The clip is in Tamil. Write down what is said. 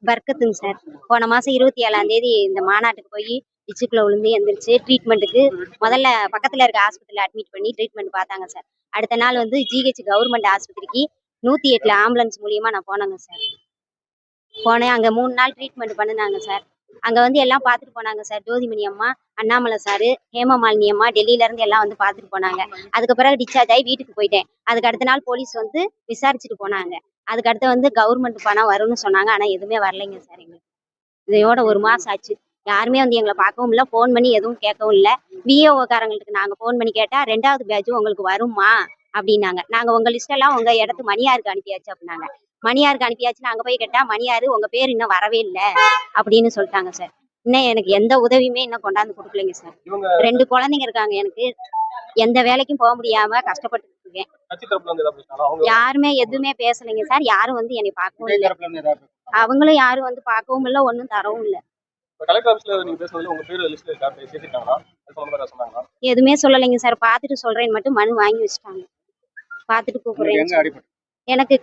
பர்க்கத்துங்க சார். போன மாசம் 27ஆம் தேதி இந்த மாநாட்டுக்கு போய் டிச்சுக்குள்ள விழுந்து எந்திரிச்சு ட்ரீட்மெண்ட்டுக்கு முதல்ல பக்கத்துல இருக்க ஆஸ்பத்திரியில அட்மிட் பண்ணி ட்ரீட்மெண்ட் பார்த்தாங்க சார். அடுத்த நாள் வந்து ஜிஹெச் கவர்மெண்ட் ஆஸ்பத்திரிக்கு 108ல ஆம்புலன்ஸ் மூலியமா நான் போனேங்க சார். போனேன். அங்க 3 நாள் ட்ரீட்மெண்ட் பண்ணுனாங்க சார். அங்க வந்து எல்லாம் பார்த்துட்டு போனாங்க சார். ஜோதிமணி அம்மா, அண்ணாமலை சாரு, ஹேமமாலினி அம்மா டெல்லியில இருந்து எல்லாம் வந்து பார்த்துட்டு போனாங்க. அதுக்கு பிறகு டிஸ்சார்ஜ் ஆகி வீட்டுக்கு போயிட்டேன். அதுக்கு அடுத்த நாள் போலீஸ் வந்து விசாரிச்சுட்டு போனாங்க. அதுக்கு அடுத்து வந்து கவர்மெண்ட் பணம் வரும்னு சொன்னாங்க. ஆனா எதுவுமே வரலைங்க சார் எங்களுக்கு. இதையோட 1 மாசம் ஆச்சு. யாருமே வந்து எங்களை பார்க்கவும் இல்லை, ஃபோன் பண்ணி எதுவும் கேட்கவும் இல்லை. விஏஓ காரங்களுக்கு நாங்கள் ஃபோன் பண்ணி கேட்டால் 2வது பேட்ச் உங்களுக்கு வருமா அப்படின்னாங்க. நாங்கள் உங்கள் லிஸ்டெல்லாம் உங்கள் இடத்துக்கு மணியாருக்கு அனுப்பியாச்சு அப்படின்னாங்க. மணியாருக்கு அனுப்பியாச்சுன்னு அங்கே போய் கேட்டால் மணியாரு உங்கள் பேர் இன்னும் வரவே இல்லை அப்படின்னு சொல்லிட்டாங்க சார். இன்னும் எனக்கு எந்த உதவியுமே இன்னும் கொண்டாந்து கொடுக்கலைங்க சார். 2 குழந்தைங்க இருக்காங்க எனக்கு. எந்த வேலைக்கும் போக முடியாம கஷ்டப்பட்டு இருக்கேன். யாருமே எதுவுமே பேசலைங்க சார். யாரும் வந்து என்னை பார்க்கவும் இல்லை. அவங்களும் யாரும் வந்து பார்க்கவும் இல்லை, ஒன்றும் தரவும் இல்லை. எதுவுமே சொல்லலைங்க சார். பார்த்துட்டு சொல்றேன்னு மட்டும் மனு வாங்கி வச்சுட்டாங்க. பார்த்துட்டு கூப்பிடுறேன். எனக்கு